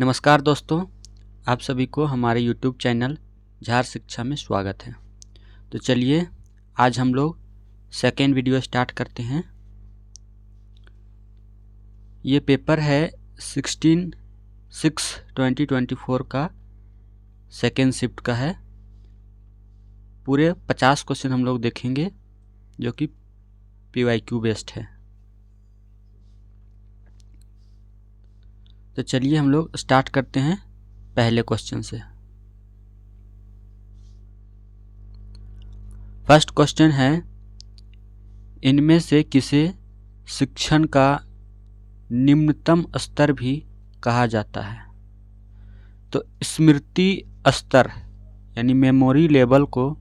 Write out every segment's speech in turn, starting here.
नमस्कार दोस्तों, आप सभी को हमारे YouTube चैनल झार शिक्षा में स्वागत है। तो चलिए आज हम लोग सेकेंड वीडियो स्टार्ट करते हैं। ये पेपर है 16/6/2024 का सेकेंड शिफ्ट का है। पूरे 50 क्वेश्चन हम लोग देखेंगे जो कि PYQ बेस्ड है। तो चलिए हम लोग स्टार्ट करते हैं पहले क्वेश्चन से। फर्स्ट क्वेश्चन है, इनमें से किसे शिक्षण का निम्नतम स्तर भी कहा जाता है? तो स्मृति स्तर यानी मेमोरी लेवल को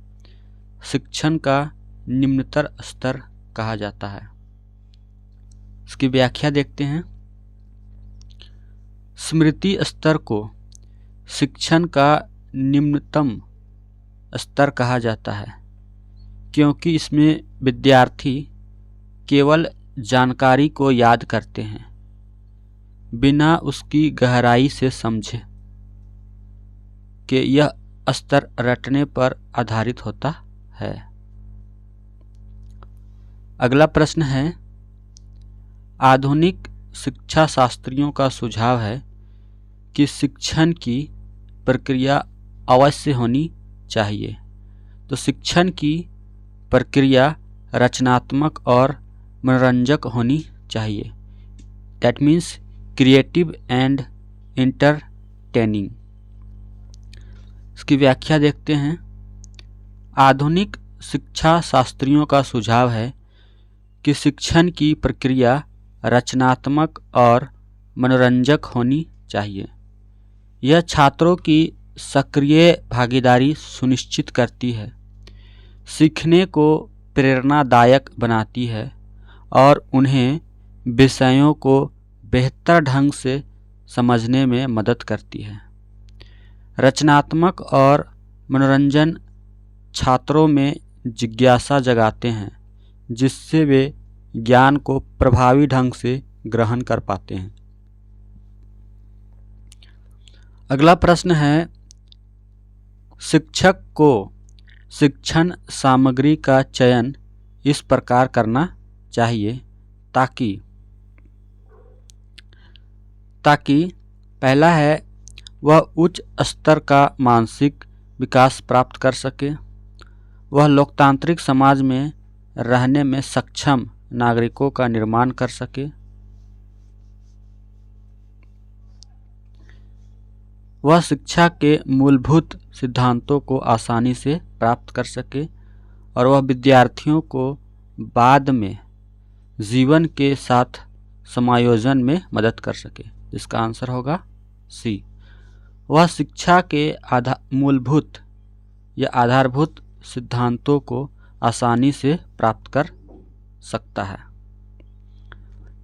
शिक्षण का निम्नतर स्तर कहा जाता है। इसकी व्याख्या देखते हैं। स्मृति स्तर को शिक्षण का निम्नतम स्तर कहा जाता है क्योंकि इसमें विद्यार्थी केवल जानकारी को याद करते हैं बिना उसकी गहराई से समझे कि यह स्तर रटने पर आधारित होता है। अगला प्रश्न है, आधुनिक शिक्षा शास्त्रियों का सुझाव है कि शिक्षण की प्रक्रिया अवश्य होनी चाहिए। तो शिक्षण की प्रक्रिया रचनात्मक और मनोरंजक होनी चाहिए। That means creative and entertaining. इसकी व्याख्या देखते हैं। आधुनिक शिक्षा शास्त्रियों का सुझाव है कि शिक्षण की प्रक्रिया रचनात्मक और मनोरंजक होनी चाहिए। यह छात्रों की सक्रिय भागीदारी सुनिश्चित करती है, सीखने को प्रेरणादायक बनाती है और उन्हें विषयों को बेहतर ढंग से समझने में मदद करती है। रचनात्मक और मनोरंजन छात्रों में जिज्ञासा जगाते हैं जिससे वे ज्ञान को प्रभावी ढंग से ग्रहण कर पाते हैं। अगला प्रश्न है, शिक्षक को शिक्षण सामग्री का चयन इस प्रकार करना चाहिए ताकि पहला है वह उच्च स्तर का मानसिक विकास प्राप्त कर सके, वह लोकतांत्रिक समाज में रहने में सक्षम नागरिकों का निर्माण कर सके, वह शिक्षा के मूलभूत सिद्धांतों को आसानी से प्राप्त कर सके और वह विद्यार्थियों को बाद में जीवन के साथ समायोजन में मदद कर सके। इसका आंसर होगा सी। वह शिक्षा के मूलभूत या आधारभूत सिद्धांतों को आसानी से प्राप्त कर सकता है।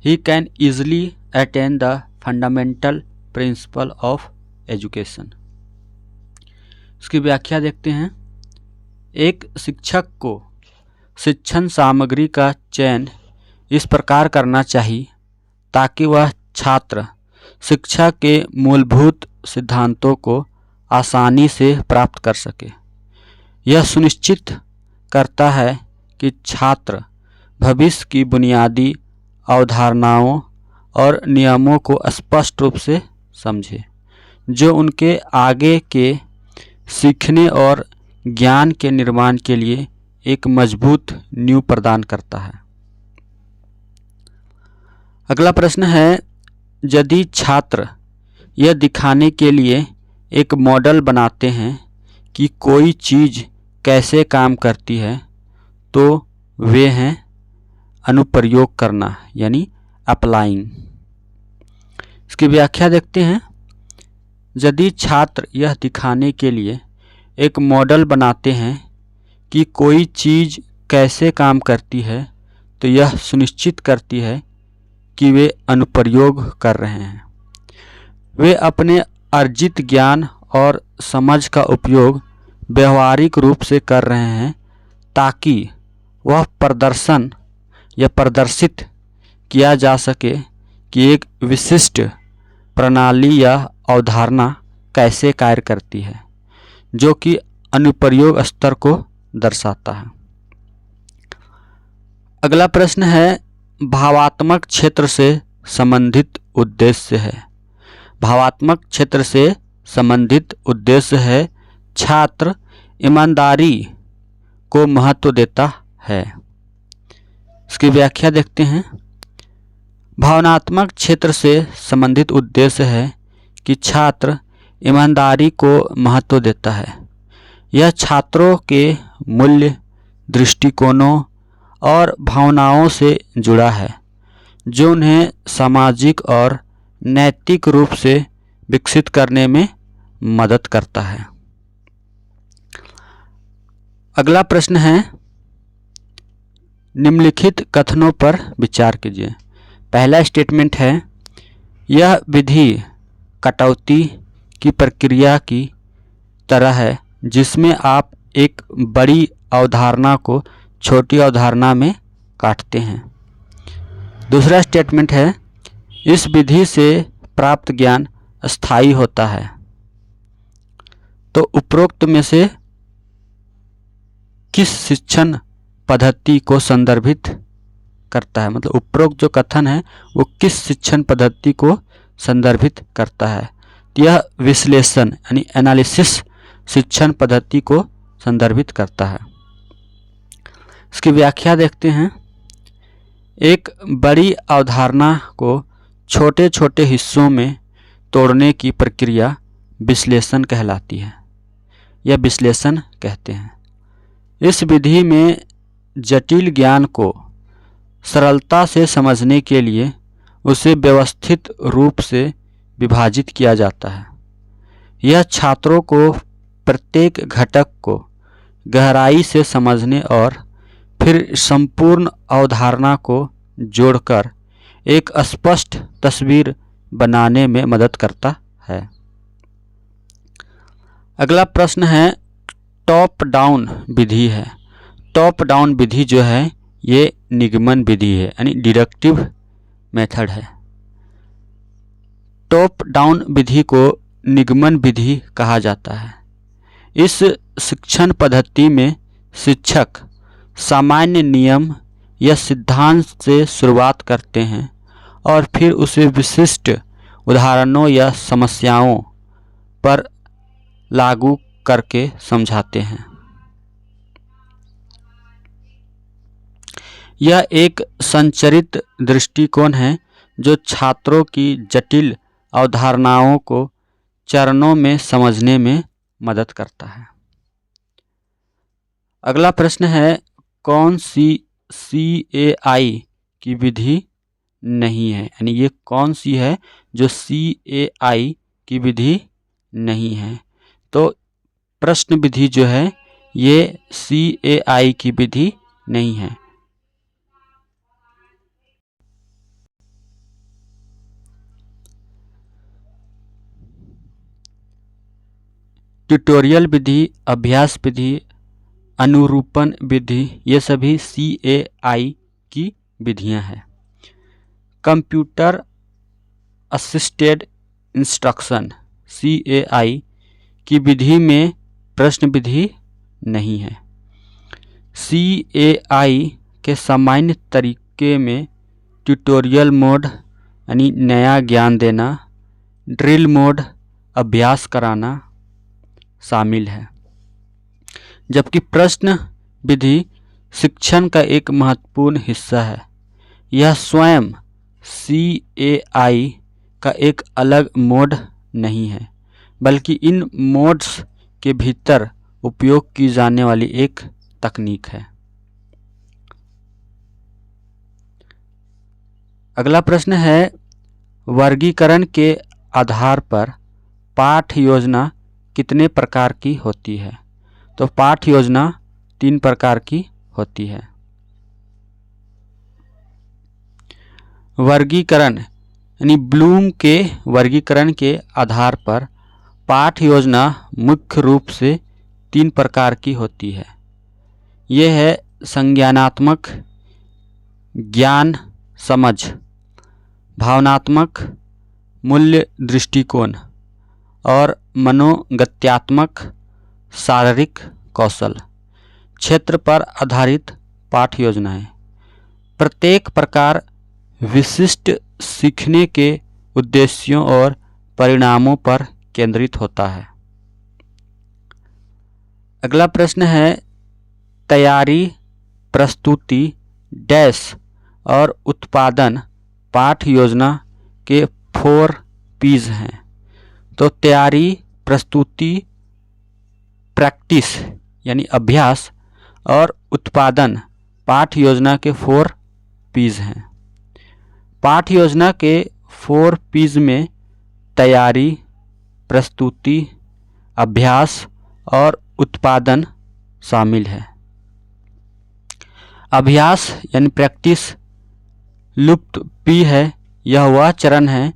He can easily attain the fundamental principle of education। इसकी व्याख्या देखते हैं। एक शिक्षक को शिक्षण सामग्री का चयन इस प्रकार करना चाहिए ताकि वह छात्र शिक्षा के मूलभूत सिद्धांतों को आसानी से प्राप्त कर सके। यह सुनिश्चित करता है कि छात्र भविष्य की बुनियादी अवधारणाओं और नियमों को स्पष्ट रूप से समझे जो उनके आगे के सीखने और ज्ञान के निर्माण के लिए एक मजबूत नींव प्रदान करता है। अगला प्रश्न है, यदि छात्र यह दिखाने के लिए एक मॉडल बनाते हैं कि कोई चीज़ कैसे काम करती है तो वे हैं अनुप्रयोग करना यानी अप्लाइंग। इसकी व्याख्या देखते हैं। यदि छात्र यह दिखाने के लिए एक मॉडल बनाते हैं कि कोई चीज़ कैसे काम करती है तो यह सुनिश्चित करती है कि वे अनुप्रयोग कर रहे हैं। वे अपने अर्जित ज्ञान और समझ का उपयोग व्यवहारिक रूप से कर रहे हैं ताकि वह प्रदर्शन या प्रदर्शित किया जा सके कि एक विशिष्ट प्रणाली या अवधारणा कैसे कार्य करती है, जो कि अनुप्रयोग स्तर को दर्शाता है। अगला प्रश्न है, भावात्मक क्षेत्र से संबंधित उद्देश्य है। भावात्मक क्षेत्र से संबंधित उद्देश्य है छात्र ईमानदारी को महत्व देता है। इसकी व्याख्या देखते हैं। भावनात्मक क्षेत्र से संबंधित उद्देश्य है कि छात्र ईमानदारी को महत्व देता है। यह छात्रों के मूल्य, दृष्टिकोणों और भावनाओं से जुड़ा है, जो उन्हें सामाजिक और नैतिक रूप से विकसित करने में मदद करता है। अगला प्रश्न है, निम्नलिखित कथनों पर विचार कीजिए। पहला स्टेटमेंट है, यह विधि कटौती की प्रक्रिया की तरह है जिसमें आप एक बड़ी अवधारणा को छोटी अवधारणा में काटते हैं। दूसरा स्टेटमेंट है, इस विधि से प्राप्त ज्ञान स्थायी होता है। तो उपरोक्त में से किस शिक्षण पद्धति को संदर्भित करता है, मतलब उपरोक्त जो कथन है वो किस शिक्षण पद्धति को संदर्भित करता है? यह विश्लेषण यानी एनालिसिस शिक्षण पद्धति को संदर्भित करता है। इसकी व्याख्या देखते हैं। एक बड़ी अवधारणा को छोटे छोटे हिस्सों में तोड़ने की प्रक्रिया विश्लेषण कहलाती है। यह विश्लेषण कहते हैं। इस विधि में जटिल ज्ञान को सरलता से समझने के लिए उसे व्यवस्थित रूप से विभाजित किया जाता है। यह छात्रों को प्रत्येक घटक को गहराई से समझने और फिर संपूर्ण अवधारणा को जोड़कर एक स्पष्ट तस्वीर बनाने में मदद करता है। अगला प्रश्न है, टॉप डाउन विधि है। टॉप डाउन विधि जो है ये निगमन विधि है, यानी डिडक्टिव मेथड है। टॉप डाउन विधि को निगमन विधि कहा जाता है। इस शिक्षण पद्धति में शिक्षक सामान्य नियम या सिद्धांत से शुरुआत करते हैं और फिर उसे विशिष्ट उदाहरणों या समस्याओं पर लागू करके समझाते हैं। यह एक संरचित दृष्टिकोण है जो छात्रों की जटिल अवधारणाओं को चरणों में समझने में मदद करता है। अगला प्रश्न है, कौन सी CAI की विधि नहीं है, यानी ये कौन सी है जो CAI की विधि नहीं है? तो प्रश्न विधि जो है ये CAI की विधि नहीं है। ट्यूटोरियल विधि, अभ्यास विधि, अनुरूपण विधि, ये सभी CAI की विधियां हैं। कंप्यूटर असिस्टेड इंस्ट्रक्शन CAI की विधि में प्रश्न विधि नहीं है। CAI के सामान्य तरीके में ट्यूटोरियल मोड यानी नया ज्ञान देना, ड्रिल मोड अभ्यास कराना शामिल है, जबकि प्रश्न विधि शिक्षण का एक महत्वपूर्ण हिस्सा है। यह स्वयं CAI का एक अलग मोड नहीं है, बल्कि इन मोड्स के भीतर उपयोग की जाने वाली एक तकनीक है। अगला प्रश्न है, वर्गीकरण के आधार पर पाठ योजना कितने प्रकार की होती है? तो पाठ योजना 3 प्रकार की होती है। वर्गीकरण यानी ब्लूम के वर्गीकरण के आधार पर पाठ योजना मुख्य रूप से 3 प्रकार की होती है। ये है संज्ञानात्मक, ज्ञान समझ, भावनात्मक, मूल्य दृष्टिकोण और मनोगत्यात्मक शारीरिक कौशल क्षेत्र पर आधारित पाठ योजनाएं। प्रत्येक प्रकार विशिष्ट सीखने के उद्देश्यों और परिणामों पर केंद्रित होता है। अगला प्रश्न है, तैयारी, प्रस्तुति, डैश और उत्पादन पाठ योजना के 4 P's हैं। तो तैयारी, प्रस्तुति, प्रैक्टिस यानी अभ्यास और उत्पादन पाठ योजना के 4 P's हैं। पाठ योजना के 4 P's में तैयारी, प्रस्तुति, अभ्यास और उत्पादन शामिल है। अभ्यास यानी प्रैक्टिस लुप्त P है। यह वह चरण है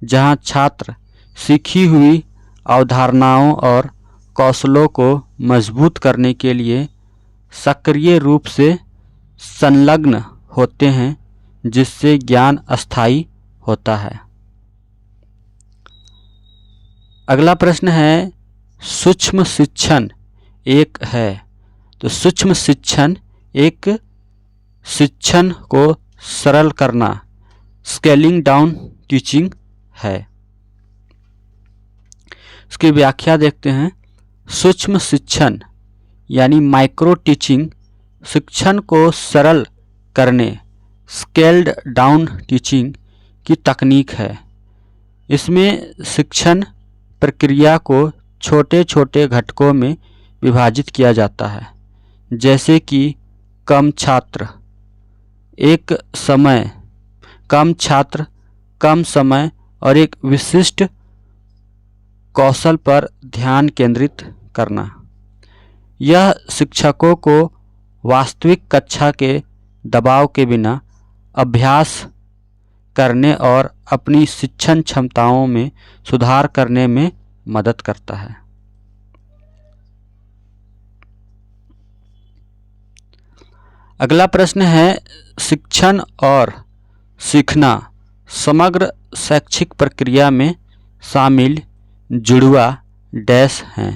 जहां छात्र सीखी हुई अवधारणाओं और कौशलों को मजबूत करने के लिए सक्रिय रूप से संलग्न होते हैं, जिससे ज्ञान अस्थायी होता है। अगला प्रश्न है, सूक्ष्म शिक्षण एक है। तो सूक्ष्म शिक्षण एक शिक्षण को सरल करना, स्केलिंग डाउन टीचिंग है। इसकी व्याख्या देखते हैं। सूक्ष्म शिक्षण यानी माइक्रो टीचिंग शिक्षण को सरल करने, स्केल्ड डाउन टीचिंग की तकनीक है। इसमें शिक्षण प्रक्रिया को छोटे छोटे घटकों में विभाजित किया जाता है, जैसे कि कम छात्र, कम समय और एक विशिष्ट कौशल पर ध्यान केंद्रित करना। यह शिक्षकों को वास्तविक कक्षा के दबाव के बिना अभ्यास करने और अपनी शिक्षण क्षमताओं में सुधार करने में मदद करता है। अगला प्रश्न है, शिक्षण और सीखना समग्र शैक्षिक प्रक्रिया में शामिल जुड़वा डैश हैं।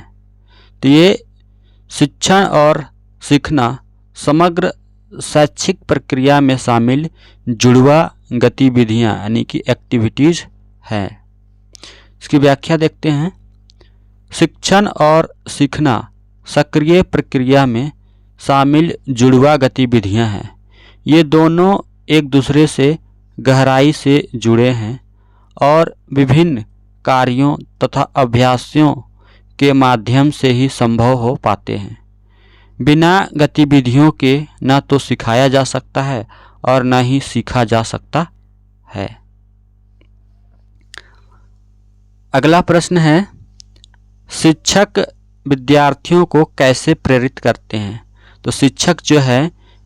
तो ये शिक्षण और सीखना समग्र शैक्षिक प्रक्रिया में शामिल जुड़वा गतिविधियां यानी कि एक्टिविटीज़ हैं। इसकी व्याख्या देखते हैं। शिक्षण और सीखना सक्रिय प्रक्रिया में शामिल जुड़वा गतिविधियां हैं। ये दोनों एक दूसरे से गहराई से जुड़े हैं और विभिन्न कार्यों तथा अभ्यासों के माध्यम से ही संभव हो पाते हैं। बिना गतिविधियों के न तो सिखाया जा सकता है और न ही सीखा जा सकता है। अगला प्रश्न है, शिक्षक विद्यार्थियों को कैसे प्रेरित करते हैं? तो शिक्षक जो है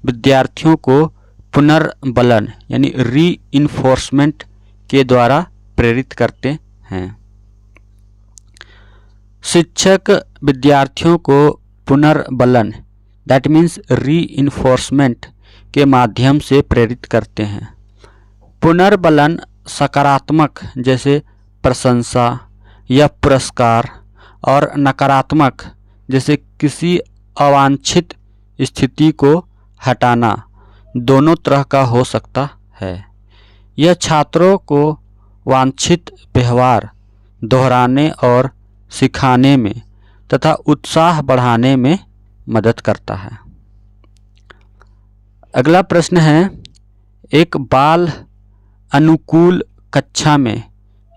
विद्यार्थियों को पुनर्बलन यानी रीइंफोर्समेंट के द्वारा प्रेरित करते हैं। शिक्षक विद्यार्थियों को पुनर्बलन दैट मीन्स रीइंफोर्समेंट के माध्यम से प्रेरित करते हैं। पुनर्बलन सकारात्मक जैसे प्रशंसा या पुरस्कार और नकारात्मक जैसे किसी अवांछित स्थिति को हटाना दोनों तरह का हो सकता है। यह छात्रों को वांछित व्यवहार दोहराने और सिखाने में तथा उत्साह बढ़ाने में मदद करता है। अगला प्रश्न है, एक बाल अनुकूल कक्षा में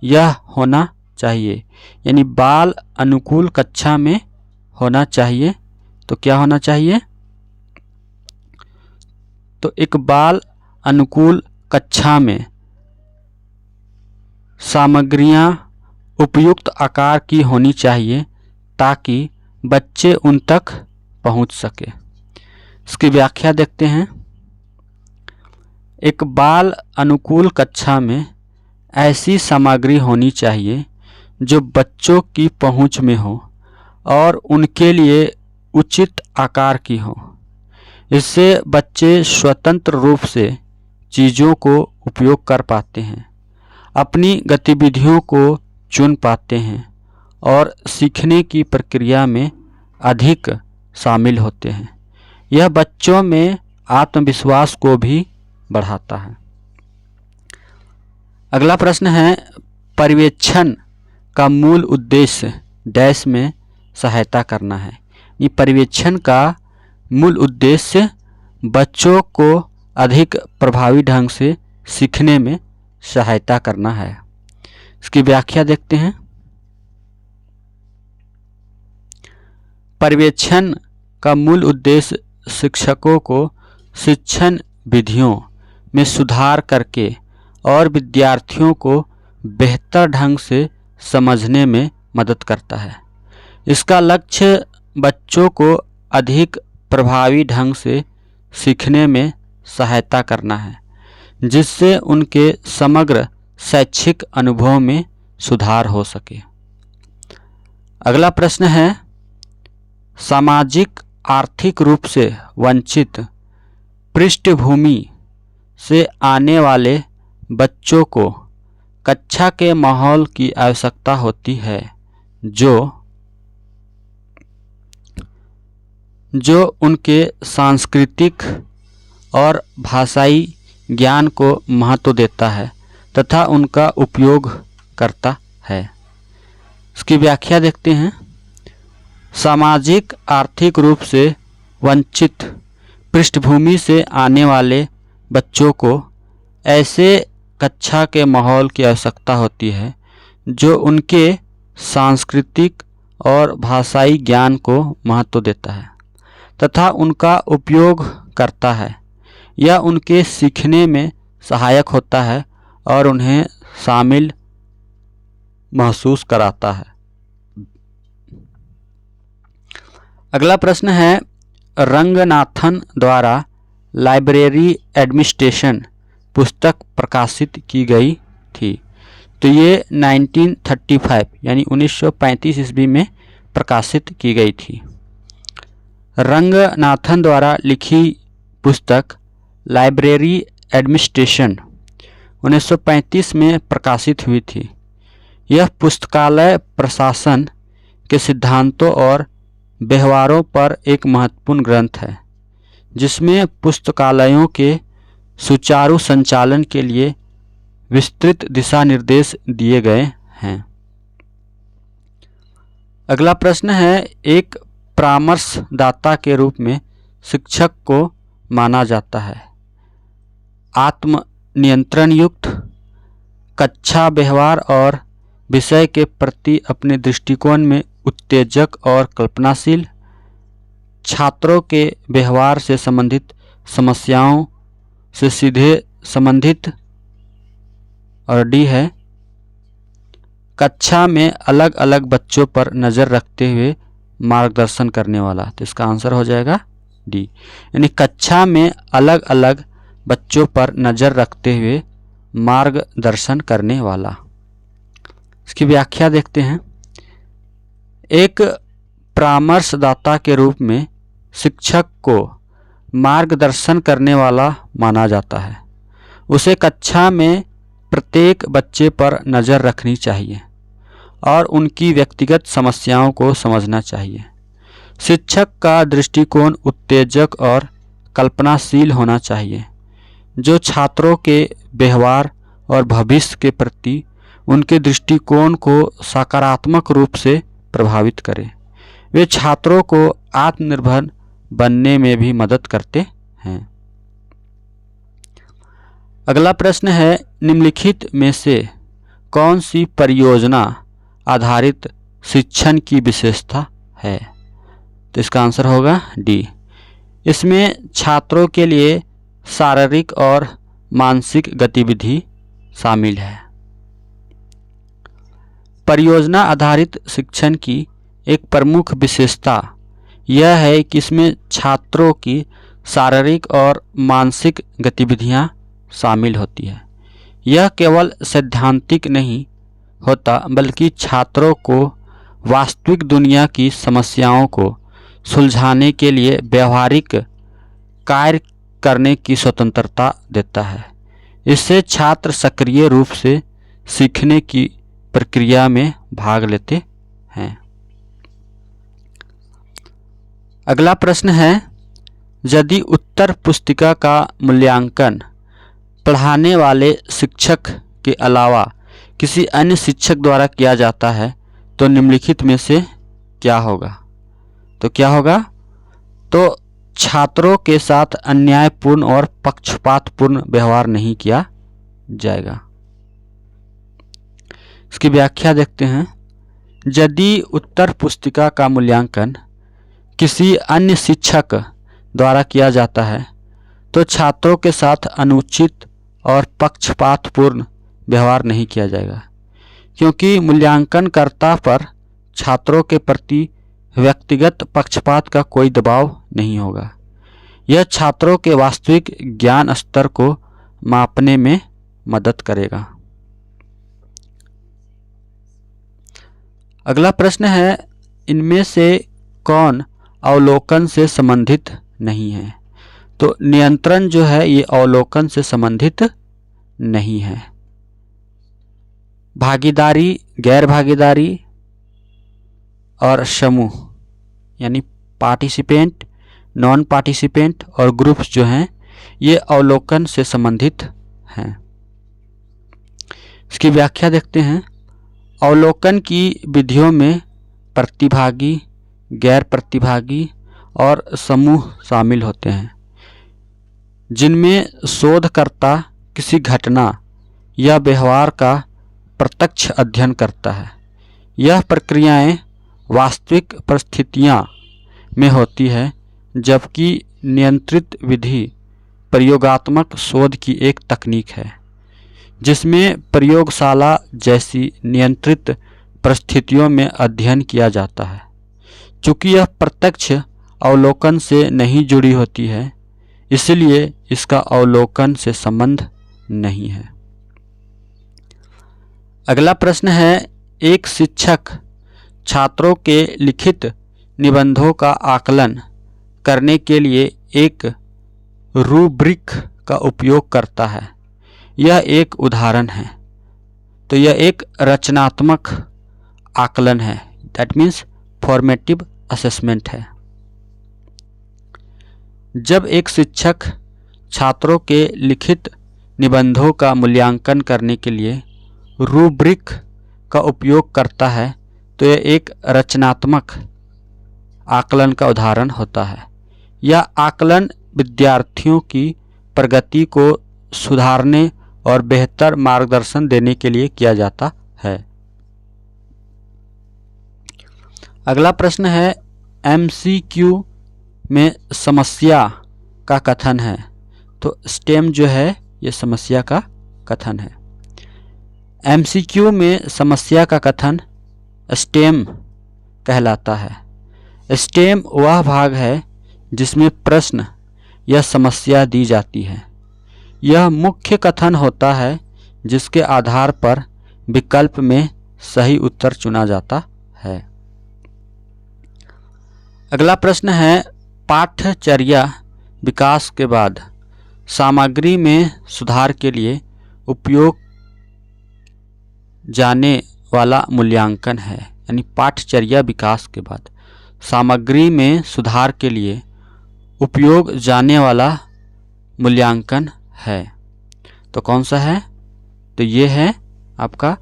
यह होना चाहिए, यानी बाल अनुकूल कक्षा में होना चाहिए तो क्या होना चाहिए? तो एक बाल अनुकूल कक्षा में सामग्रियां उपयुक्त आकार की होनी चाहिए ताकि बच्चे उन तक पहुंच सके। इसकी व्याख्या देखते हैं। एक बाल अनुकूल कक्षा में ऐसी सामग्री होनी चाहिए जो बच्चों की पहुंच में हो और उनके लिए उचित आकार की हो। इससे बच्चे स्वतंत्र रूप से चीज़ों को उपयोग कर पाते हैं, अपनी गतिविधियों को चुन पाते हैं और सीखने की प्रक्रिया में अधिक शामिल होते हैं। यह बच्चों में आत्मविश्वास को भी बढ़ाता है। अगला प्रश्न है, पर्यवेक्षण का मूल उद्देश्य डैश में सहायता करना है। ये पर्यवेक्षण का मूल उद्देश्य बच्चों को अधिक प्रभावी ढंग से सीखने में सहायता करना है। इसकी व्याख्या देखते हैं। पर्यवेक्षण का मूल उद्देश्य शिक्षकों को शिक्षण विधियों में सुधार करके और विद्यार्थियों को बेहतर ढंग से समझने में मदद करता है। इसका लक्ष्य बच्चों को अधिक प्रभावी ढंग से सीखने में सहायता करना है, जिससे उनके समग्र शैक्षिक अनुभव में सुधार हो सके। अगला प्रश्न है, सामाजिक आर्थिक रूप से वंचित पृष्ठभूमि से आने वाले बच्चों को कक्षा के माहौल की आवश्यकता होती है जो उनके सांस्कृतिक और भाषाई ज्ञान को महत्व देता है तथा उनका उपयोग करता है। इसकी व्याख्या देखते हैं। सामाजिक आर्थिक रूप से वंचित पृष्ठभूमि से आने वाले बच्चों को ऐसे कक्षा के माहौल की आवश्यकता होती है जो उनके सांस्कृतिक और भाषाई ज्ञान को महत्व देता है तथा उनका उपयोग करता है। यह उनके सीखने में सहायक होता है और उन्हें शामिल महसूस कराता है। अगला प्रश्न है, रंगनाथन द्वारा लाइब्रेरी एडमिनिस्ट्रेशन पुस्तक प्रकाशित की गई थी। तो ये 1935 यानी 1935 ईस्वी में प्रकाशित की गई थी। रंगनाथन द्वारा लिखी पुस्तक लाइब्रेरी एडमिनिस्ट्रेशन 1935 में प्रकाशित हुई थी। यह पुस्तकालय प्रशासन के सिद्धांतों और व्यवहारों पर एक महत्वपूर्ण ग्रंथ है, जिसमें पुस्तकालयों के सुचारू संचालन के लिए विस्तृत दिशा निर्देश दिए गए हैं। अगला प्रश्न है, एक परामर्शदाता के रूप में शिक्षक को माना जाता है। आत्म नियंत्रण युक्त कक्षा व्यवहार और विषय के प्रति अपने दृष्टिकोण में उत्तेजक और कल्पनाशील, छात्रों के व्यवहार से संबंधित समस्याओं से सीधे संबंधित, और डी है कक्षा में अलग अलग बच्चों पर नज़र रखते हुए मार्गदर्शन करने वाला। तो इसका आंसर हो जाएगा डी, यानी कक्षा में अलग अलग बच्चों पर नज़र रखते हुए मार्गदर्शन करने वाला। इसकी व्याख्या देखते हैं। एक परामर्शदाता के रूप में शिक्षक को मार्गदर्शन करने वाला माना जाता है। उसे कक्षा में प्रत्येक बच्चे पर नज़र रखनी चाहिए और उनकी व्यक्तिगत समस्याओं को समझना चाहिए। शिक्षक का दृष्टिकोण उत्तेजक और कल्पनाशील होना चाहिए, जो छात्रों के व्यवहार और भविष्य के प्रति उनके दृष्टिकोण को सकारात्मक रूप से प्रभावित करे। वे छात्रों को आत्मनिर्भर बनने में भी मदद करते हैं। अगला प्रश्न है, निम्नलिखित में से कौन सी परियोजना आधारित शिक्षण की विशेषता है? तो इसका आंसर होगा डी। इसमें छात्रों के लिए शारीरिक और मानसिक गतिविधि शामिल है। परियोजना आधारित शिक्षण की एक प्रमुख विशेषता यह है कि इसमें छात्रों की शारीरिक और मानसिक गतिविधियां शामिल होती है। यह केवल सैद्धांतिक नहीं होता, बल्कि छात्रों को वास्तविक दुनिया की समस्याओं को सुलझाने के लिए व्यवहारिक कार्य करने की स्वतंत्रता देता है। इससे छात्र सक्रिय रूप से सीखने की प्रक्रिया में भाग लेते हैं। अगला प्रश्न है, यदि उत्तर पुस्तिका का मूल्यांकन पढ़ाने वाले शिक्षक के अलावा किसी अन्य शिक्षक द्वारा किया जाता है तो निम्नलिखित में से क्या होगा? तो क्या होगा? तो छात्रों के साथ अन्यायपूर्ण और पक्षपातपूर्ण व्यवहार नहीं किया जाएगा। इसकी व्याख्या देखते हैं। यदि उत्तर पुस्तिका का मूल्यांकन किसी अन्य शिक्षक द्वारा किया जाता है तो छात्रों के साथ अनुचित और पक्षपातपूर्ण व्यवहार नहीं किया जाएगा, क्योंकि मूल्यांकनकर्ता पर छात्रों के प्रति व्यक्तिगत पक्षपात का कोई दबाव नहीं होगा। यह छात्रों के वास्तविक ज्ञान स्तर को मापने में मदद करेगा। अगला प्रश्न है, इनमें से कौन अवलोकन से संबंधित नहीं है? तो नियंत्रण जो है ये अवलोकन से संबंधित नहीं है। भागीदारी, गैर भागीदारी और समूह यानी पार्टिसिपेंट, नॉन पार्टिसिपेंट और ग्रुप्स जो हैं ये अवलोकन से संबंधित हैं। इसकी व्याख्या देखते हैं। अवलोकन की विधियों में प्रतिभागी, गैर प्रतिभागी और समूह शामिल होते हैं, जिनमें शोधकर्ता किसी घटना या व्यवहार का प्रत्यक्ष अध्ययन करता है। यह प्रक्रियाएं वास्तविक परिस्थितियां में होती है, जबकि नियंत्रित विधि प्रयोगात्मक शोध की एक तकनीक है जिसमें प्रयोगशाला जैसी नियंत्रित परिस्थितियों में अध्ययन किया जाता है। चूँकि यह प्रत्यक्ष अवलोकन से नहीं जुड़ी होती है, इसलिए इसका अवलोकन से संबंध नहीं है। अगला प्रश्न है, एक शिक्षक छात्रों के लिखित निबंधों का आकलन करने के लिए एक रूब्रिक का उपयोग करता है। यह एक उदाहरण है। तो यह एक रचनात्मक आकलन है, दैट मीन्स फॉर्मेटिव असेसमेंट है। जब एक शिक्षक छात्रों के लिखित निबंधों का मूल्यांकन करने के लिए रूब्रिक का उपयोग करता है तो यह एक रचनात्मक आकलन का उदाहरण होता है। यह आकलन विद्यार्थियों की प्रगति को सुधारने और बेहतर मार्गदर्शन देने के लिए किया जाता है। अगला प्रश्न है, MCQ में समस्या का कथन है। तो स्टेम जो है ये समस्या का कथन है। MCQ में समस्या का कथन स्टेम कहलाता है। स्टेम वह भाग है जिसमें प्रश्न या समस्या दी जाती है। यह मुख्य कथन होता है जिसके आधार पर विकल्प में सही उत्तर चुना जाता है। अगला प्रश्न है, पाठ्यचर्या विकास के बाद सामग्री में सुधार के लिए उपयोग जाने वाला मूल्यांकन है। यानी पाठ्यचर्या विकास के बाद सामग्री में सुधार के लिए उपयोग जाने वाला मूल्यांकन है। तो कौन सा है? तो ये है आपका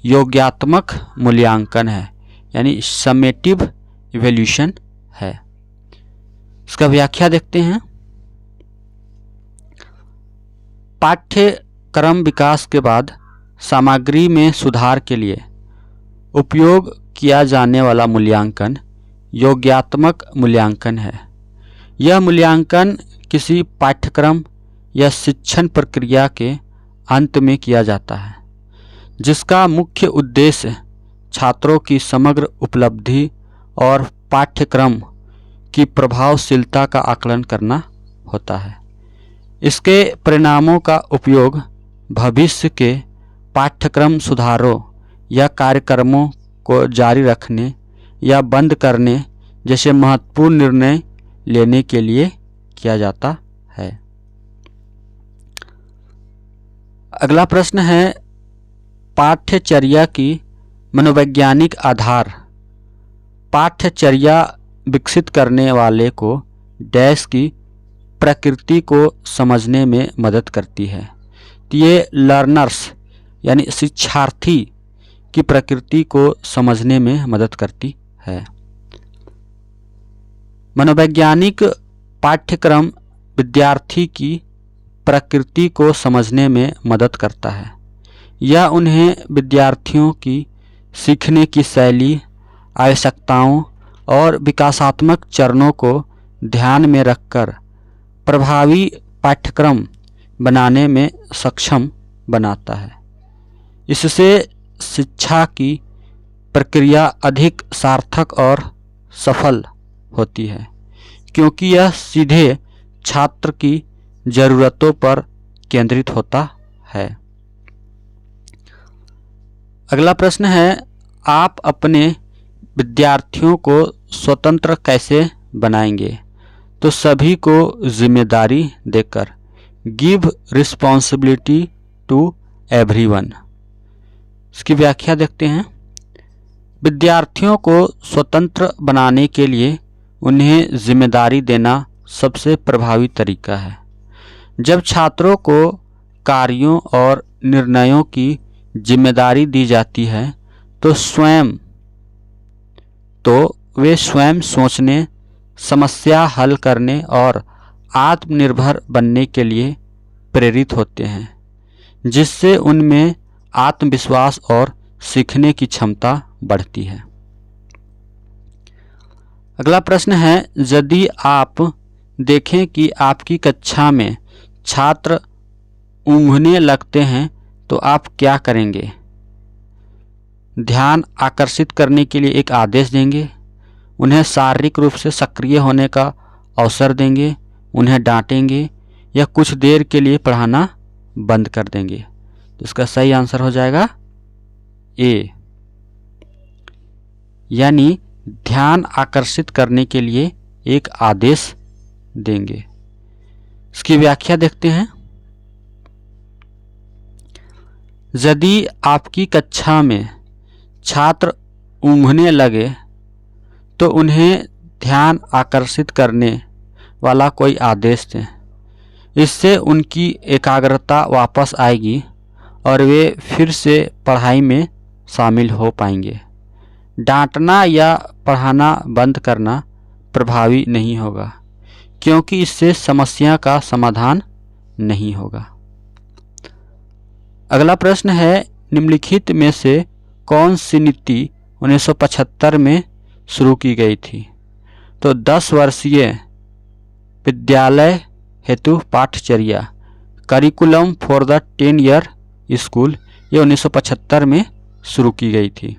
योग्यात्मक मूल्यांकन है, यानी समेटिव इवैल्यूएशन है। इसका व्याख्या देखते हैं। पाठ्यक्रम विकास के बाद सामग्री में सुधार के लिए उपयोग किया जाने वाला मूल्यांकन योग्यात्मक मूल्यांकन है। यह मूल्यांकन किसी पाठ्यक्रम या शिक्षण प्रक्रिया के अंत में किया जाता है, जिसका मुख्य उद्देश्य छात्रों की समग्र उपलब्धि और पाठ्यक्रम की प्रभावशीलता का आकलन करना होता है। इसके परिणामों का उपयोग भविष्य के पाठ्यक्रम सुधारों या कार्यक्रमों को जारी रखने या बंद करने जैसे महत्वपूर्ण निर्णय लेने के लिए किया जाता है। अगला प्रश्न है, पाठ्यचर्या की मनोवैज्ञानिक आधार पाठ्यचर्या विकसित करने वाले को डैश की प्रकृति को समझने में मदद करती है। तो ये लर्नर्स यानी शिक्षार्थी की प्रकृति को समझने में मदद करती है। मनोवैज्ञानिक पाठ्यक्रम विद्यार्थी की प्रकृति को समझने में मदद करता है। यह उन्हें विद्यार्थियों की सीखने की शैली, आवश्यकताओं और विकासात्मक चरणों को ध्यान में रखकर प्रभावी पाठ्यक्रम बनाने में सक्षम बनाता है। इससे शिक्षा की प्रक्रिया अधिक सार्थक और सफल होती है, क्योंकि यह सीधे छात्र की ज़रूरतों पर केंद्रित होता है। अगला प्रश्न है, आप अपने विद्यार्थियों को स्वतंत्र कैसे बनाएंगे? तो सभी को जिम्मेदारी देकर, गिव रिस्पॉन्सिबिलिटी टू एवरीवन। इसकी व्याख्या देखते हैं। विद्यार्थियों को स्वतंत्र बनाने के लिए उन्हें जिम्मेदारी देना सबसे प्रभावी तरीका है। जब छात्रों को कार्यों और निर्णयों की जिम्मेदारी दी जाती है तो वे स्वयं सोचने, समस्या हल करने और आत्मनिर्भर बनने के लिए प्रेरित होते हैं, जिससे उनमें आत्मविश्वास और सीखने की क्षमता बढ़ती है। अगला प्रश्न है, यदि आप देखें कि आपकी कक्षा में छात्र ऊँघने लगते हैं तो आप क्या करेंगे? ध्यान आकर्षित करने के लिए एक आदेश देंगे, उन्हें शारीरिक रूप से सक्रिय होने का अवसर देंगे, उन्हें डांटेंगे या कुछ देर के लिए पढ़ाना बंद कर देंगे? तो इसका सही आंसर हो जाएगा ए, यानी ध्यान आकर्षित करने के लिए एक आदेश देंगे। इसकी व्याख्या देखते हैं। यदि आपकी कक्षा में छात्र ऊँघने लगे तो उन्हें ध्यान आकर्षित करने वाला कोई आदेश दें। इससे उनकी एकाग्रता वापस आएगी और वे फिर से पढ़ाई में शामिल हो पाएंगे। डांटना या पढ़ाना बंद करना प्रभावी नहीं होगा, क्योंकि इससे समस्या का समाधान नहीं होगा। अगला प्रश्न है, निम्नलिखित में से कौन सी नीति 1975 में शुरू की गई थी? तो 10 वर्षीय विद्यालय हेतु पाठ्यचर्या, curriculum for the 10 year school, ये 1975 में शुरू की गई थी।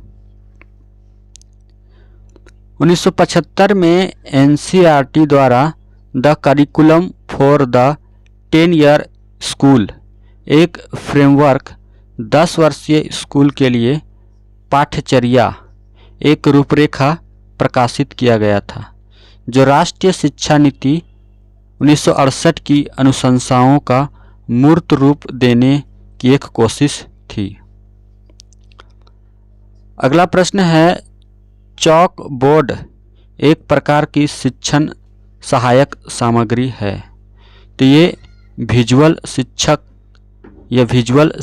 1975 में NCERT द्वारा the curriculum for the 10 year school, एक फ्रेमवर्क 10 वर्षीय स्कूल के लिए पाठ्यचर्या, एक रूपरेखा प्रकाशित किया गया था, जो राष्ट्रीय शिक्षा नीति 1968 की अनुशंसाओं का मूर्त रूप देने की एक कोशिश थी। अगला प्रश्न है, चॉक बोर्ड एक प्रकार की शिक्षण सहायक सामग्री है, तो ये विजुअल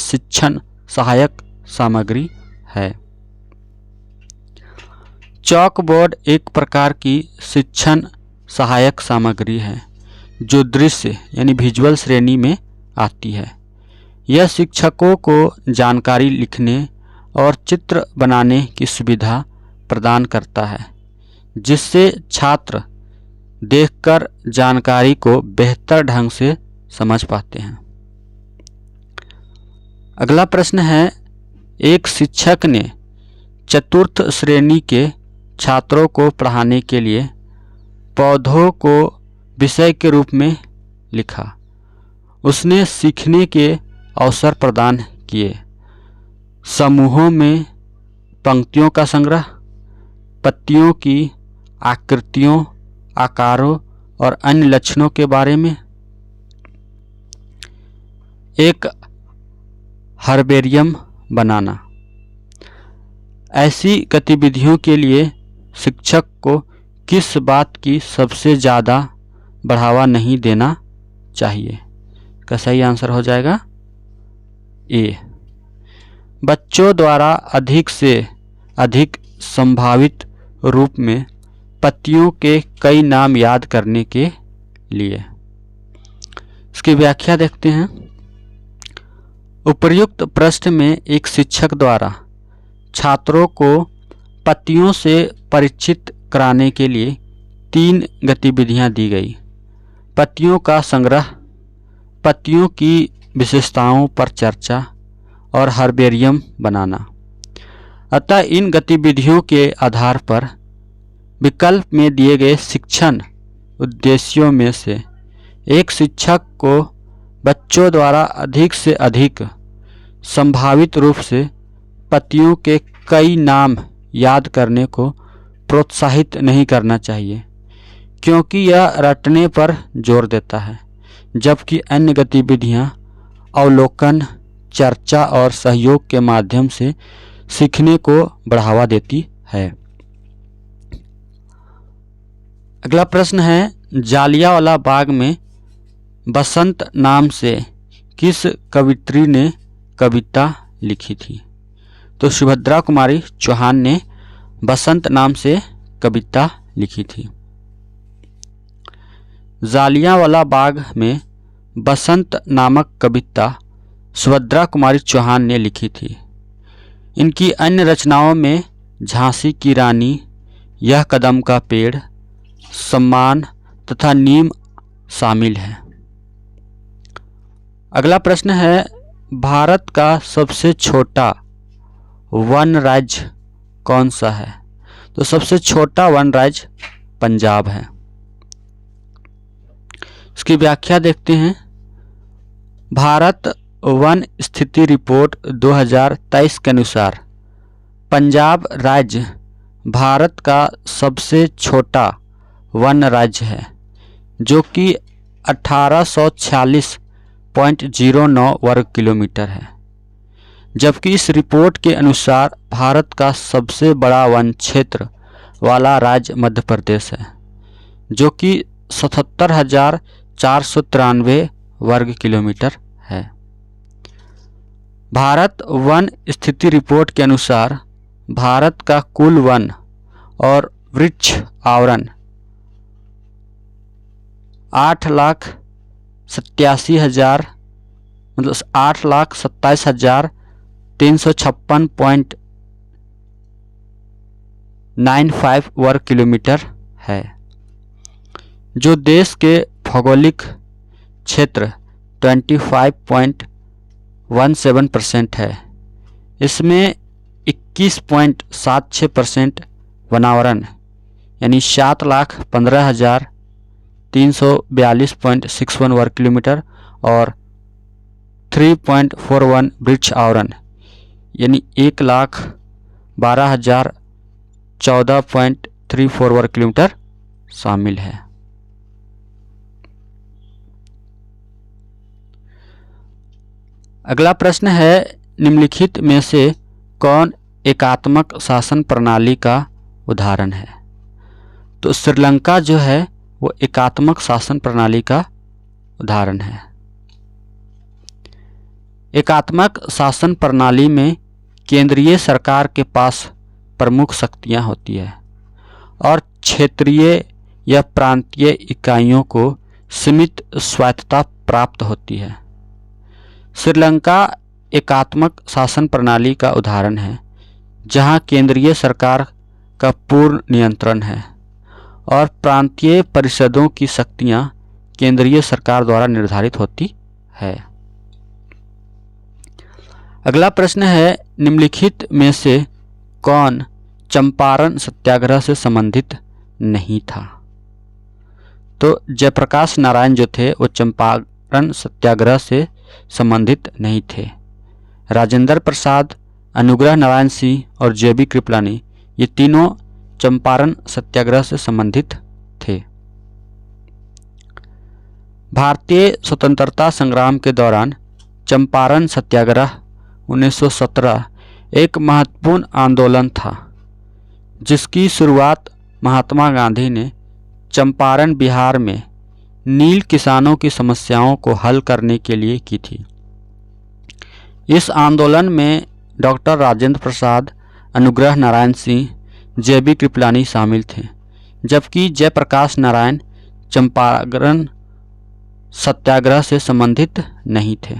शिक्षण सहायक सामग्री है। चॉक बोर्ड एक प्रकार की शिक्षण सहायक सामग्री है जो दृश्य यानी विजुअल श्रेणी में आती है। यह शिक्षकों को जानकारी लिखने और चित्र बनाने की सुविधा प्रदान करता है, जिससे छात्र देखकर जानकारी को बेहतर ढंग से समझ पाते हैं। अगला प्रश्न है, एक शिक्षक ने चतुर्थ श्रेणी के छात्रों को पढ़ाने के लिए पौधों को विषय के रूप में लिखा। उसने सीखने के अवसर प्रदान किए, समूहों में पंक्तियों का संग्रह, पत्तियों की आकृतियों, आकारों और अन्य लक्षणों के बारे में, एक हर्बेरियम बनाना। ऐसी गतिविधियों के लिए शिक्षक को किस बात की सबसे ज़्यादा बढ़ावा नहीं देना चाहिए? का सही आंसर हो जाएगा ए। बच्चों द्वारा अधिक से अधिक संभावित रूप में पत्तियों के कई नाम याद करने के लिए। इसकी व्याख्या देखते हैं। उपर्युक्त प्रश्न में एक शिक्षक द्वारा छात्रों को पत्तियों से परिचित कराने के लिए 3 गतिविधियां दी गई। पत्तियों का संग्रह, पत्तियों की विशेषताओं पर चर्चा और हर्बेरियम बनाना। अतः इन गतिविधियों के आधार पर विकल्प में दिए गए शिक्षण उद्देश्यों में से एक शिक्षक को बच्चों द्वारा अधिक से अधिक संभावित रूप से पत्तियों के कई नाम याद करने को प्रोत्साहित नहीं करना चाहिए, क्योंकि यह रटने पर जोर देता है, जबकि अन्य गतिविधियां अवलोकन, चर्चा और सहयोग के माध्यम से सीखने को बढ़ावा देती है। अगला प्रश्न है, जालियांवाला बाग में बसंत नाम से किस कवयित्री ने कविता लिखी थी? तो सुभद्रा कुमारी चौहान ने बसंत नाम से कविता लिखी थी। जालियांवाला बाग में बसंत नामक कविता सुभद्रा कुमारी चौहान ने लिखी थी। इनकी अन्य रचनाओं में झांसी की रानी, यह कदम का पेड़, सम्मान तथा नीम शामिल है। अगला प्रश्न है, भारत का सबसे छोटा वन राज्य कौन सा है? तो सबसे छोटा वन राज्य पंजाब है। इसकी व्याख्या देखते हैं। भारत वन स्थिति रिपोर्ट 2023 के अनुसार पंजाब राज्य भारत का सबसे छोटा वन राज्य है, जो कि 1846.09 वर्ग किलोमीटर है। जबकि इस रिपोर्ट के अनुसार भारत का सबसे बड़ा वन क्षेत्र वाला राज्य मध्य प्रदेश है, जो कि 77,493 वर्ग किलोमीटर है। भारत वन स्थिति रिपोर्ट के अनुसार भारत का कुल वन और वृक्ष आवरण 8,87,356.95 वर्ग किलोमीटर है, जो देश के भौगोलिक क्षेत्र 25.17% है। इसमें 21.76% वनावरण यानी 7,15,342.61 वर्ग किलोमीटर और 3.41 वृक्ष आवरण यानी 1,12,014.34 वर्ग किलोमीटर शामिल है। अगला प्रश्न है, निम्नलिखित में से कौन एकात्मक शासन प्रणाली का उदाहरण है? तो श्रीलंका जो है वो एकात्मक शासन प्रणाली का उदाहरण है। एकात्मक शासन प्रणाली में केंद्रीय सरकार के पास प्रमुख शक्तियां होती है और क्षेत्रीय या प्रांतीय इकाइयों को सीमित स्वायत्तता प्राप्त होती है। श्रीलंका एकात्मक शासन प्रणाली का उदाहरण है, जहां केंद्रीय सरकार का पूर्ण नियंत्रण है और प्रांतीय परिषदों की शक्तियां केंद्रीय सरकार द्वारा निर्धारित होती है। अगला प्रश्न है, निम्नलिखित में से कौन चंपारण सत्याग्रह से संबंधित नहीं था? तो जयप्रकाश नारायण जो थे वो चंपारण सत्याग्रह से संबंधित नहीं थे। राजेंद्र प्रसाद, अनुग्रह नारायण सिंह और जे.बी. कृपलानी ये तीनों चंपारण सत्याग्रह से संबंधित थे। भारतीय स्वतंत्रता संग्राम के दौरान चंपारण सत्याग्रह 1917 एक महत्वपूर्ण आंदोलन था, जिसकी शुरुआत महात्मा गांधी ने चंपारण बिहार में नील किसानों की समस्याओं को हल करने के लिए की थी। इस आंदोलन में डॉक्टर राजेंद्र प्रसाद, अनुग्रह नारायण सिंह, जे.बी. कृपलानी शामिल थे, जबकि जयप्रकाश नारायण चंपारण सत्याग्रह से संबंधित नहीं थे।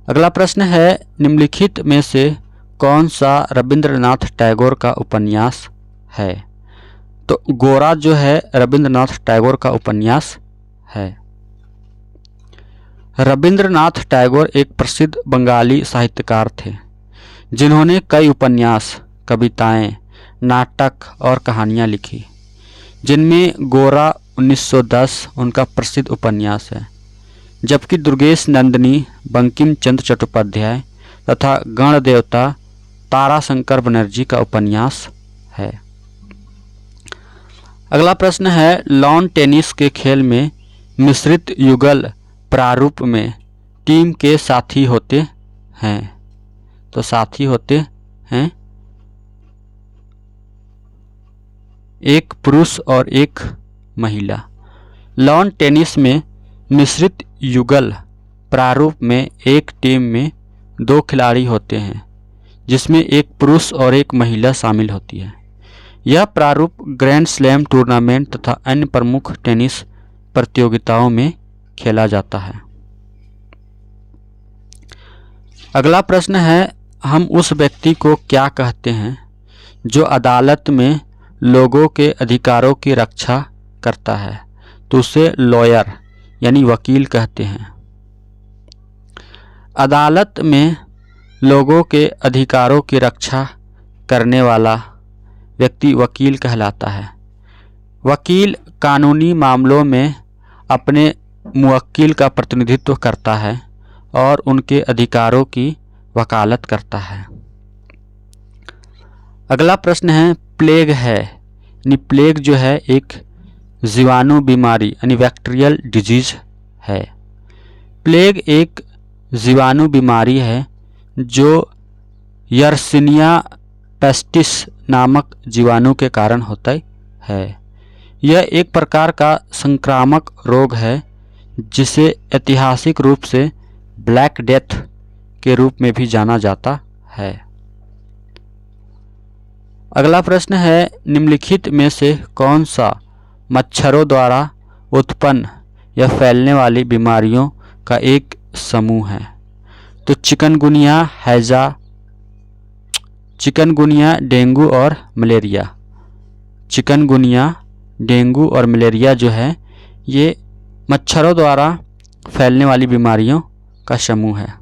अगला प्रश्न है, निम्नलिखित में से कौन सा रविंद्रनाथ टैगोर का उपन्यास है? तो गोरा जो है रविंद्रनाथ टैगोर का उपन्यास है। रविंद्रनाथ टैगोर एक प्रसिद्ध बंगाली साहित्यकार थे, जिन्होंने कई उपन्यास, कविताएं, नाटक और कहानियां लिखी, जिनमें गोरा 1910 उनका प्रसिद्ध उपन्यास है, जबकि दुर्गेश नंदिनी बंकिम चंद्र चट्टोपाध्याय तथा गणदेवता ताराशंकर बनर्जी का उपन्यास है। अगला प्रश्न है, लॉन टेनिस के खेल में मिश्रित युगल प्रारूप में टीम के साथी होते हैं। तो साथी होते हैं एक पुरुष और एक महिला। लॉन टेनिस में मिश्रित युगल प्रारूप में एक टीम में 2 खिलाड़ी होते हैं, जिसमें एक पुरुष और एक महिला शामिल होती है। यह प्रारूप ग्रैंड स्लैम टूर्नामेंट तथा अन्य प्रमुख टेनिस प्रतियोगिताओं में खेला जाता है। अगला प्रश्न है, हम उस व्यक्ति को क्या कहते हैं जो अदालत में लोगों के अधिकारों की रक्षा करता है? तो उसे लॉयर यानी वकील कहते हैं। अदालत में लोगों के अधिकारों की रक्षा करने वाला व्यक्ति वकील कहलाता है। वकील कानूनी मामलों में अपने मुवक्किल का प्रतिनिधित्व करता है और उनके अधिकारों की वकालत करता है। अगला प्रश्न है, प्लेग है यानी प्लेग जो है एक जीवाणु बीमारी यानी बैक्टीरियल डिजीज है। प्लेग एक जीवाणु बीमारी है जो यर्सिनिया पेस्टिस नामक जीवाणु के कारण होता है। यह एक प्रकार का संक्रामक रोग है जिसे ऐतिहासिक रूप से ब्लैक डेथ के रूप में भी जाना जाता है। अगला प्रश्न है, निम्नलिखित में से कौन सा मच्छरों द्वारा उत्पन्न या फैलने वाली बीमारियों का एक समूह है? तो चिकनगुनिया, हैजा, चिकनगुनिया, डेंगू और मलेरिया। चिकनगुनिया, डेंगू और मलेरिया जो है ये मच्छरों द्वारा फैलने वाली बीमारियों का समूह है।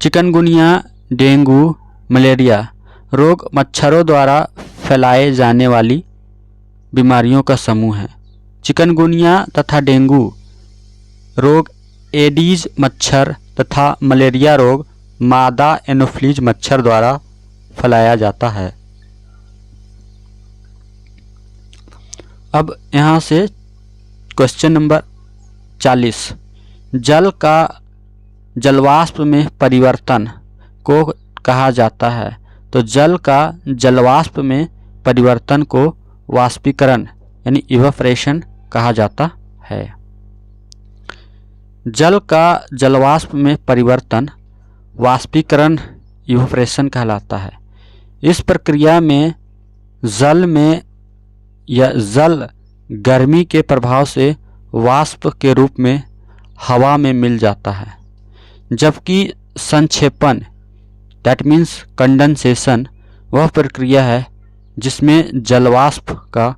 चिकनगुनिया, डेंगू, मलेरिया रोग मच्छरों द्वारा फैलाए जाने वाली बीमारियों का समूह है। चिकनगुनिया तथा डेंगू रोग एडीज मच्छर तथा मलेरिया रोग मादा एनोफ्लीज मच्छर द्वारा फैलाया जाता है। अब यहाँ से क्वेश्चन नंबर 40, जल का जलवाष्प में परिवर्तन को कहा जाता है। तो जल का जलवाष्प में परिवर्तन को वाष्पीकरण यानी इवेपोरेशन कहा जाता है। जल का जलवाष्प में परिवर्तन वाष्पीकरण इवेपोरेशन कहलाता है। इस प्रक्रिया में जल में या जल गर्मी के प्रभाव से वाष्प के रूप में हवा में मिल जाता है, जबकि संक्षेपण दैट मीन्स कंडेंसेशन वह प्रक्रिया है जिसमें जलवाष्प का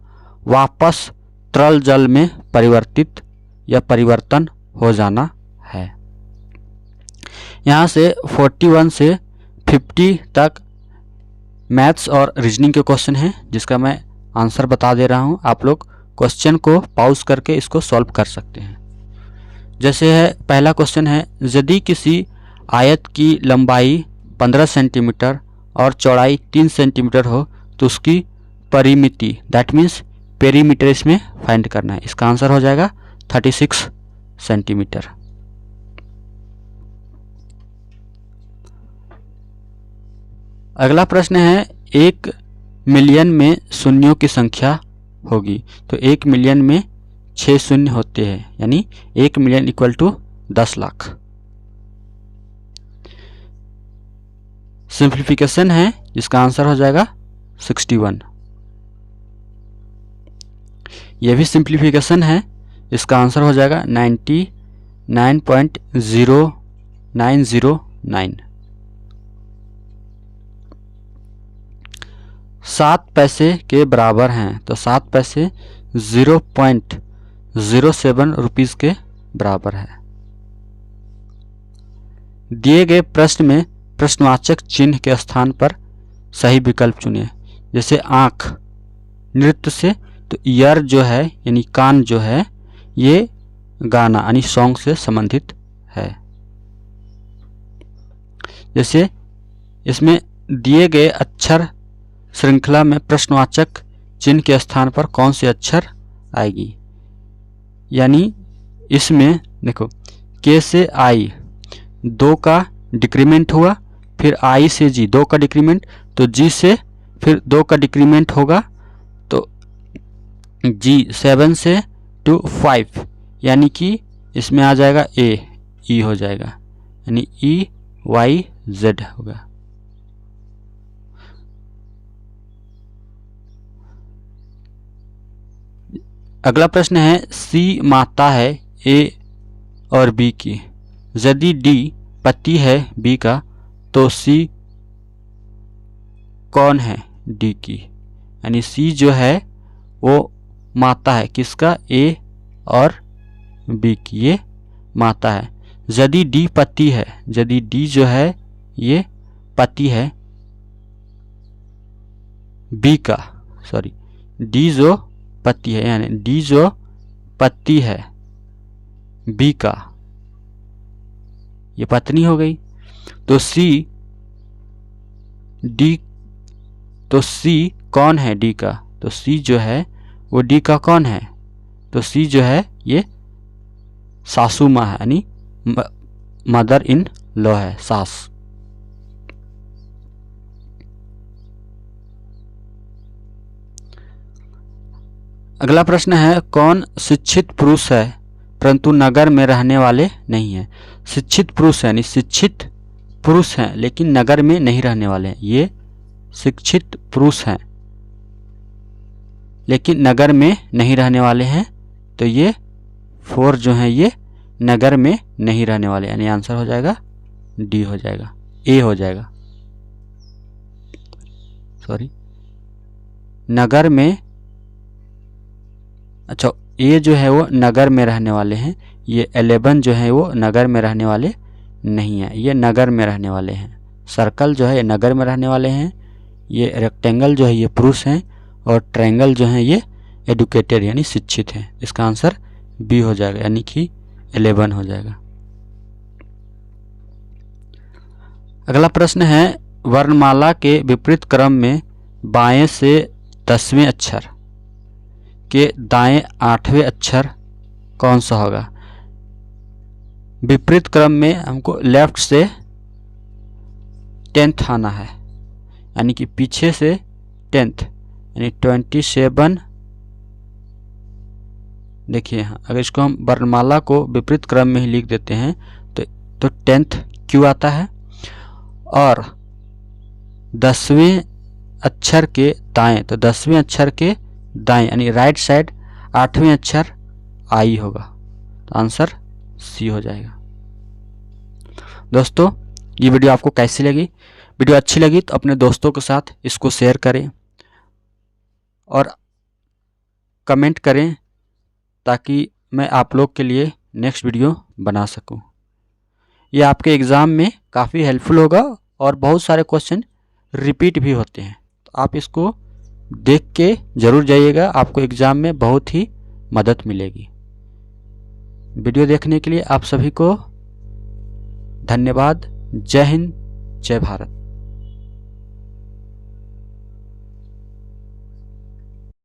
वापस तरल जल में परिवर्तित या परिवर्तन हो जाना है। यहाँ से 41 से 50 तक मैथ्स और रीजनिंग के क्वेश्चन हैं, जिसका मैं आंसर बता दे रहा हूँ। आप लोग क्वेश्चन को पॉज करके इसको सॉल्व कर सकते हैं। जैसे है पहला क्वेश्चन है, यदि किसी आयत की लंबाई 15 सेंटीमीटर और चौड़ाई 3 सेंटीमीटर हो तो उसकी परिमिति दैट मीन्स पेरीमीटर इसमें फाइंड करना है। इसका आंसर हो जाएगा 36 सेंटीमीटर। अगला प्रश्न है 1 मिलियन में शून्यों की संख्या होगी। तो 1 मिलियन में 6 शून्य होते हैं, यानी 1 million equal to 10 lakh. Simplification है, जिसका आंसर हो जाएगा 61। यह भी सिंप्लीफिकेशन है, इसका आंसर हो जाएगा 99.0909। 7 पैसे के बराबर हैं, तो 7 पैसे 0.07 रुपीज़ के बराबर है। दिए गए प्रश्न में प्रश्नवाचक चिन्ह के स्थान पर सही विकल्प चुनिए। जैसे आँख, नृत्य से तो ईयर जो है यानी कान जो है ये गाना यानी सॉन्ग से संबंधित है। जैसे इसमें दिए गए अक्षर श्रृंखला में प्रश्नवाचक चिन्ह के स्थान पर कौन से अक्षर आएगी, यानी इसमें देखो के से आई 2 का डिक्रीमेंट हुआ, फिर आई से जी 2 का डिक्रीमेंट, तो जी से फिर 2 का डिक्रीमेंट होगा, तो जी 7 से टू 5, यानी कि इसमें आ जाएगा ए, ई हो जाएगा, यानी ई वाई जेड होगा। अगला प्रश्न है सी माता है ए और बी की। यदि डी पति है बी का तो सी कौन है डी की, यानी सी जो है वो माता है किसका, ए और बी की, ये माता है। यदि डी पति है, यदि डी जो है ये पति है बी का, सॉरी डी जो पति है, यानी डी जो पति है बी का, ये पत्नी हो गई, तो सी डी, तो सी कौन है डी का, तो सी जो है वो डी का कौन है, तो सी जो है ये सासू माँ है, यानी मदर इन लॉ है, सास। अगला प्रश्न है कौन शिक्षित पुरुष है परंतु नगर में रहने वाले नहीं है। शिक्षित पुरुष है यानी शिक्षित पुरुष हैं लेकिन नगर में नहीं रहने वाले हैं, ये शिक्षित पुरुष हैं लेकिन नगर में नहीं रहने वाले हैं, तो ये 4 जो हैं ये नगर में नहीं रहने वाले, यानी आंसर हो जाएगा डी हो जाएगा, ए हो जाएगा, सॉरी नगर में, अच्छा ए जो है वो नगर में रहने वाले हैं, ये 11 जो है वो नगर में रहने वाले नहीं है, ये नगर में रहने वाले हैं। सर्कल जो है ये नगर में रहने वाले हैं, ये रेक्टेंगल जो है ये पुरुष हैं, और ट्रायंगल जो है ये एडुकेटेड यानी शिक्षित हैं। इसका आंसर बी हो जाएगा, यानी कि 11 हो जाएगा। अगला प्रश्न है वर्णमाला के विपरीत क्रम में बाएं से 10वें अक्षर के दाएं 8वें अक्षर कौन सा होगा। विपरीत क्रम में हमको लेफ्ट से 10th आना है, यानी कि पीछे से 10th यानी 27। देखिए यहाँ अगर इसको हम वर्णमाला को विपरीत क्रम में ही लिख देते हैं तो 10th क्यों आता है, और 10वें अक्षर के दाएं, तो 10वें अक्षर के दाएं यानी राइट साइड 8वें अक्षर आई होगा, तो आंसर सी हो जाएगा। दोस्तों ये वीडियो आपको कैसी लगी, वीडियो अच्छी लगी तो अपने दोस्तों के साथ इसको शेयर करें और कमेंट करें ताकि मैं आप लोग के लिए नेक्स्ट वीडियो बना सकूं। ये आपके एग्ज़ाम में काफ़ी हेल्पफुल होगा और बहुत सारे क्वेश्चन रिपीट भी होते हैं, तो आप इसको देख के ज़रूर जाइएगा, आपको एग्ज़ाम में बहुत ही मदद मिलेगी। वीडियो देखने के लिए आप सभी को धन्यवाद। जय हिंद, जय भारत।